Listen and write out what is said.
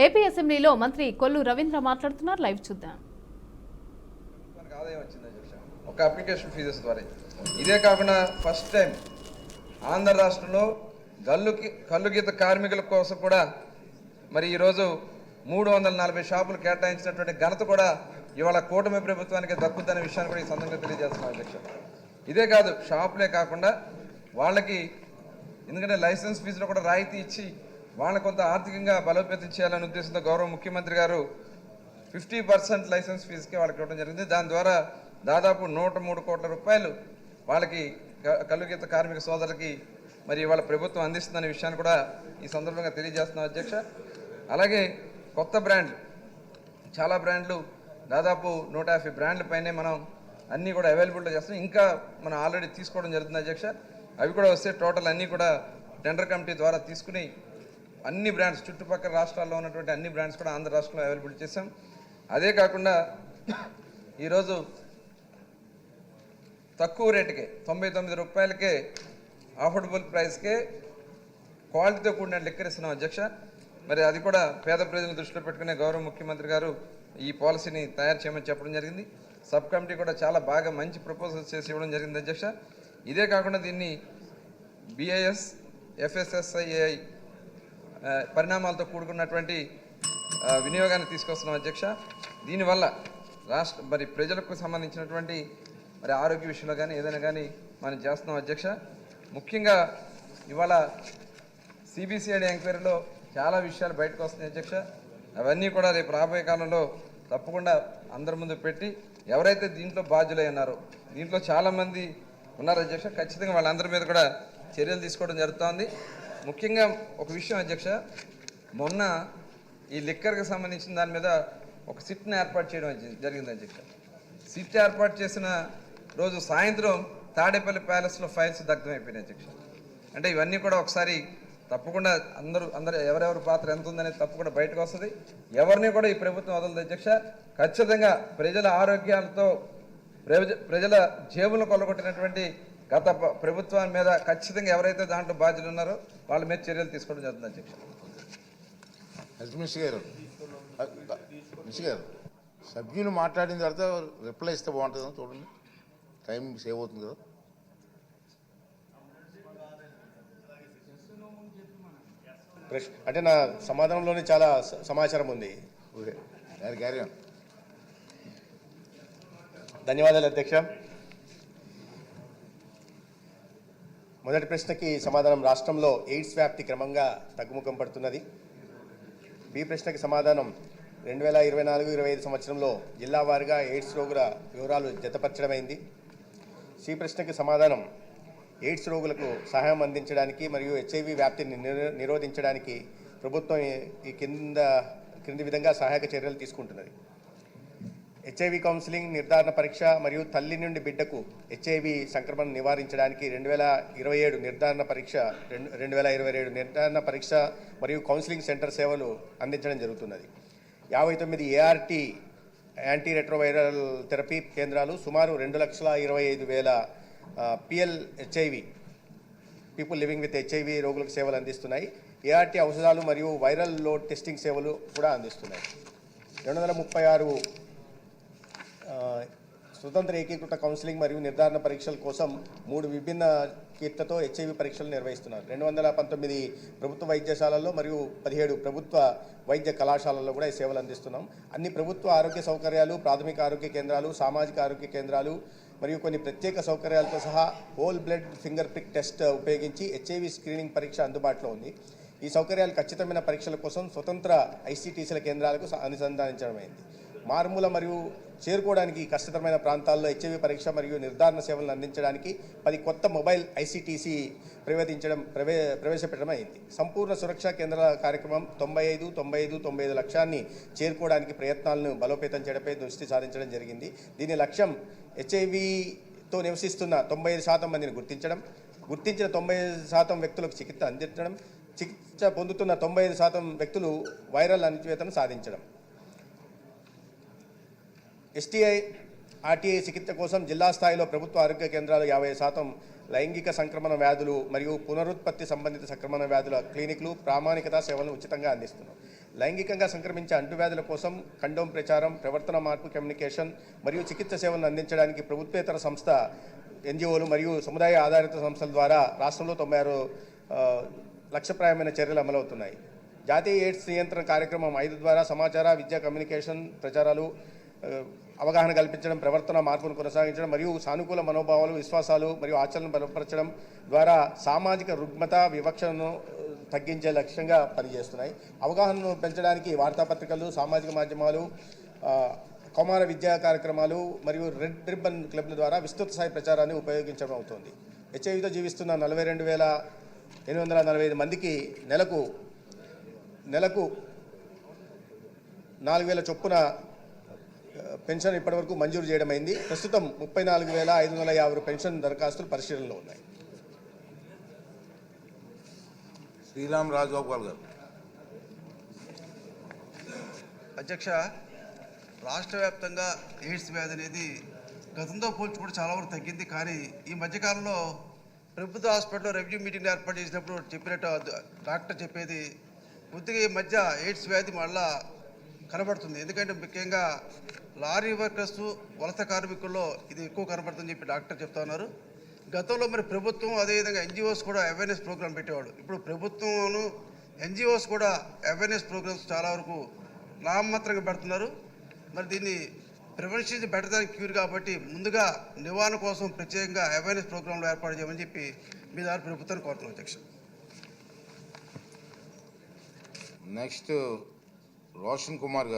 AP అసెంబ్లీలో మంత్రి కొల్లు రవీంద్ర మాట్లాడుతున్నారు. లైవ్ చూద్దాం. ఆదాయం వచ్చింది అధ్యక్ష ఒక అప్లికేషన్ ఫీజెస్ ద్వారా. ఇదే కాకుండా ఫస్ట్ టైం ఆంధ్ర రాష్ట్రంలో కల్లు గీత కార్మికుల కోసం కూడా మరి ఈరోజు 340 షాపులు కేటాయించినటువంటి ఘనత కూడా ఇవాళ కూటమి ప్రభుత్వానికి దక్కుద్దనే విషయాన్ని కూడా ఈ సందర్భంగా తెలియజేస్తున్నాం అధ్యక్ష. ఇదే కాదు, షాపులే కాకుండా వాళ్ళకి ఎందుకంటే లైసెన్స్ ఫీజులో కూడా రాయితీ ఇచ్చి వాళ్ళని కొంత ఆర్థికంగా బలోపేతం చేయాలనే ఉద్దేశంతో గౌరవ ముఖ్యమంత్రి గారు 50% లైసెన్స్ ఫీజుకి వాళ్ళకి ఇవ్వడం జరిగింది. దాని ద్వారా దాదాపు 103 కోట్ల రూపాయలు వాళ్ళకి కల్లుగీత కార్మిక సోదరులకి మరి వాళ్ళ ప్రభుత్వం అందిస్తుందనే విషయాన్ని కూడా ఈ సందర్భంగా తెలియజేస్తున్నాం అధ్యక్ష. అలాగే కొత్త బ్రాండ్లు, చాలా బ్రాండ్లు, దాదాపు 150 బ్రాండ్ల పైనే మనం అన్నీ కూడా అవైలబుల్గా చేస్తున్నాం. ఇంకా మనం ఆల్రెడీ తీసుకోవడం జరుగుతుంది అధ్యక్ష. అవి కూడా వస్తే టోటల్ అన్నీ కూడా టెండర్ కమిటీ ద్వారా తీసుకుని అన్ని బ్రాండ్స్ చుట్టుపక్కల రాష్ట్రాల్లో ఉన్నటువంటి అన్ని బ్రాండ్స్ కూడా ఆంధ్ర రాష్ట్రంలో అవైలబుల్ చేసాం. అదే కాకుండా ఈరోజు తక్కువ రేటుకే 99 రూపాయలకే అఫోర్డబుల్ ప్రైస్కే క్వాలిటీతో కూడిన లిక్కర్ ఇస్తున్నాం అధ్యక్ష. మరి అది కూడా పేద ప్రజలను దృష్టిలో పెట్టుకునే గౌరవ ముఖ్యమంత్రి గారు ఈ పాలసీని తయారు చేయమని చెప్పడం జరిగింది. సబ్ కమిటీ కూడా చాలా బాగా మంచి ప్రపోజల్స్ చేసి ఇవ్వడం జరిగింది అధ్యక్ష. ఇదే కాకుండా దీన్ని BIS FSSAI పరిణామాలతో కూడుకున్నటువంటి వినియోగాన్ని తీసుకొస్తున్నాం అధ్యక్ష. దీనివల్ల మరి ప్రజలకు సంబంధించినటువంటి మరి ఆరోగ్య విషయంలో కానీ ఏదైనా కానీ మనం చేస్తున్నాం అధ్యక్ష. ముఖ్యంగా ఇవాళ CBCID ఎంక్వైరీలో చాలా విషయాలు బయటకు వస్తున్నాయి అధ్యక్ష. అవన్నీ కూడా రేపు రాబోయే కాలంలో తప్పకుండా అందరి ముందు పెట్టి ఎవరైతే దీంట్లో బాధ్యులై ఉన్నారో, దీంట్లో చాలామంది ఉన్నారు అధ్యక్ష, ఖచ్చితంగా వాళ్ళందరి మీద కూడా చర్యలు తీసుకోవడం జరుగుతోంది. ముఖ్యంగా ఒక విషయం అధ్యక్ష, మొన్న ఈ లిక్కర్కి సంబంధించిన దాని మీద ఒక సిట్ని ఏర్పాటు చేయడం జరిగింది అధ్యక్ష. సిట్ ఏర్పాటు చేసిన రోజు సాయంత్రం తాడేపల్లి ప్యాలెస్లో ఫైల్స్ దగ్ధమైపోయినాయి అధ్యక్ష. అంటే ఇవన్నీ కూడా ఒకసారి తప్పకుండా అందరూ ఎవరెవరి పాత్ర ఎంత ఉందనేది తప్పకుండా బయటకు వస్తుంది. ఎవరిని కూడా ఈ ప్రభుత్వం వదలదు అధ్యక్ష. ఖచ్చితంగా ప్రజల ఆరోగ్యాలతో ప్రజల జేబులను కొల్లగొట్టినటువంటి గత ప్రభుత్వం మీద ఖచ్చితంగా ఎవరైతే దాంట్లో బాధ్యులు ఉన్నారో వాళ్ళ మీద చర్యలు తీసుకోవడం జరుగుతుంది అధ్యక్ష. మినిస్టర్ గారు, సభ్యులు మాట్లాడిన తర్వాత రిప్లై ఇస్తే బాగుంటుందని చూడండి, టైం సేవ్ అవుతుంది కదా. అంటే నా సమాధానంలోనే చాలా సమాచారం ఉంది. Carry on. ధన్యవాదాలు అధ్యక్ష. మొదటి ప్రశ్నకి సమాధానం, రాష్ట్రంలో ఎయిడ్స్ వ్యాప్తి క్రమంగా తగ్గుముఖం పడుతున్నది. బి ప్రశ్నకి సమాధానం, 2024-25 సంవత్సరంలో జిల్లా వారీగా ఎయిడ్స్ రోగుల వివరాలు జతపరచడమైంది. సి ప్రశ్నకి సమాధానం, ఎయిడ్స్ రోగులకు సహాయం అందించడానికి మరియు HIV వ్యాప్తిని నిరోధించడానికి ప్రభుత్వం ఈ క్రింది విధంగా సహాయక చర్యలు తీసుకుంటున్నది. HIV కౌన్సిలింగ్, నిర్ధారణ పరీక్ష మరియు తల్లి నుండి బిడ్డకు HIV సంక్రమణ నివారించడానికి 2027 నిర్ధారణ పరీక్ష 2027 నిర్ధారణ పరీక్ష మరియు కౌన్సిలింగ్ సెంటర్ సేవలు అందించడం జరుగుతున్నది. 59 ART యాంటీ రెట్రోవైరల్ థెరపీ కేంద్రాలు సుమారు 2,25,000 PLHIV people living with HIV రోగులకు సేవలు అందిస్తున్నాయి. ART ఔషధాలు మరియు వైరల్ లోడ్ టెస్టింగ్ సేవలు కూడా అందిస్తున్నాయి. 236 స్వతంత్ర ఏకీకృత కౌన్సిలింగ్ మరియు నిర్ధారణ పరీక్షల కోసం 3 విభిన్న కీర్తతో HIV పరీక్షలు నిర్వహిస్తున్నారు. 219 ప్రభుత్వ వైద్యశాలల్లో మరియు 17 ప్రభుత్వ వైద్య కళాశాలల్లో కూడా ఈ సేవలు అందిస్తున్నాం. అన్ని ప్రభుత్వ ఆరోగ్య సౌకర్యాలు, ప్రాథమిక ఆరోగ్య కేంద్రాలు, సామాజిక ఆరోగ్య కేంద్రాలు మరియు కొన్ని ప్రత్యేక సౌకర్యాలతో సహా whole blood finger prick test ఉపయోగించి HIV స్క్రీనింగ్ పరీక్ష అందుబాటులో ఉంది. ఈ సౌకర్యాలు ఖచ్చితమైన పరీక్షల కోసం స్వతంత్ర ICTCల కేంద్రాలకు అనుసంధానించడమైంది. మారుమూల మరియు చేరుకోవడానికి కష్టతరమైన ప్రాంతాల్లో HIV పరీక్ష మరియు నిర్ధారణ సేవలను అందించడానికి 10 కొత్త మొబైల్ ICTC ప్రవేశపెట్టడం అయింది. సంపూర్ణ సురక్షా కేంద్రాల కార్యక్రమం 95 లక్ష్యాన్ని చేరుకోవడానికి ప్రయత్నాలను బలోపేతం చేయడంపై దృష్టి సారించడం జరిగింది. దీని లక్ష్యం HIVతో నివసిస్తున్న 95% మందిని గుర్తించిన 95% వ్యక్తులకు చికిత్స అందించడం, చికిత్స పొందుతున్న 95% వ్యక్తులు వైరల్ అణచివేతను సాధించడం. STI RTI చికిత్స కోసం జిల్లా స్థాయిలో ప్రభుత్వ ఆరోగ్య కేంద్రాలు 50%, లైంగిక సంక్రమణ వ్యాధులు మరియు పునరుత్పత్తి సంబంధిత సంక్రమణ వ్యాధుల క్లినిక్లు ప్రామాణికత సేవలను ఉచితంగా అందిస్తున్నాం. లైంగికంగా సంక్రమించే అంటువ్యాధుల కోసం కండోమ్ ప్రచారం, ప్రవర్తన మార్పు కమ్యూనికేషన్ మరియు చికిత్స సేవలను అందించడానికి ప్రభుత్వేతర సంస్థ ఎన్జిఓలు మరియు సముదాయ ఆధారిత సంస్థల ద్వారా రాష్ట్రంలో 96 లక్ష్యప్రాయమైన చర్యలు అమలవుతున్నాయి. జాతీయ ఎయిడ్స్ నియంత్రణ కార్యక్రమం 5 ద్వారా సమాచార, విద్య, కమ్యూనికేషన్ ప్రచారాలు, అవగాహన కల్పించడం, ప్రవర్తన మార్పును కొనసాగించడం మరియు సానుకూల మనోభావాలు, విశ్వాసాలు మరియు ఆచరణను బలపరచడం ద్వారా సామాజిక రుగ్మత, వివక్షను తగ్గించే లక్ష్యంగా పనిచేస్తున్నాయి. అవగాహనను పెంచడానికి వార్తాపత్రికలు, సామాజిక మాధ్యమాలు, కౌమార విద్యా కార్యక్రమాలు మరియు రెడ్ రిబ్బన్ క్లబ్ల ద్వారా విస్తృత స్థాయి ప్రచారాన్ని ఉపయోగించడం అవుతుంది. హెచ్ఐవితో జీవిస్తున్న 42,845 మందికి నెలకు 4,000 చొప్పున పెన్షన్ ఇప్పటివరకు మంజూరు చేయడమైంది. ప్రస్తుతం 34,550 పెన్షన్ దరఖాస్తులు పరిశీలనలో ఉన్నాయి. శ్రీరామ్ రాజగోపాల్ గారు. అధ్యక్ష, రాష్ట్ర వ్యాప్తంగా ఎయిడ్స్ వ్యాధి అనేది గతంతో పోల్చుకుంటే చాలా వరకు తగ్గింది. కానీ ఈ మధ్యకాలంలో ప్రభుత్వ హాస్పిటల్లో రెవెన్యూ మీటింగ్ ఏర్పాటు చేసినప్పుడు చెప్పినట్టు డాక్టర్ చెప్పేది కొద్దిగా ఈ మధ్య ఎయిడ్స్ వ్యాధి మళ్ళా కనబడుతుంది. ఎందుకంటే ముఖ్యంగా లారీ వర్కర్స్, వలస కార్మికుల్లో ఇది ఎక్కువ కనబడుతుందని చెప్పి డాక్టర్ చెప్తా ఉన్నారు. గతంలో మరి ప్రభుత్వం అదేవిధంగా ఎన్జిఓస్ కూడా అవేర్నెస్ ప్రోగ్రామ్ పెట్టేవాడు. ఇప్పుడు ప్రభుత్వం ఎన్జిఓస్ కూడా అవేర్నెస్ ప్రోగ్రామ్స్ చాలా వరకు నామమాత్రంగా పెడుతున్నారు. మరి దీన్ని ప్రివెన్షన్ బెటర్ దాన్ క్యూర్ కాబట్టి ముందుగా నివారణ కోసం ప్రత్యేకంగా అవేర్నెస్ ప్రోగ్రాంలు ఏర్పాటు చేయమని చెప్పి మీ ద్వారా ప్రభుత్వాన్ని కోరుతున్నాం అధ్యక్ష. నెక్స్ట్ రోషన్ కుమార్ గారు.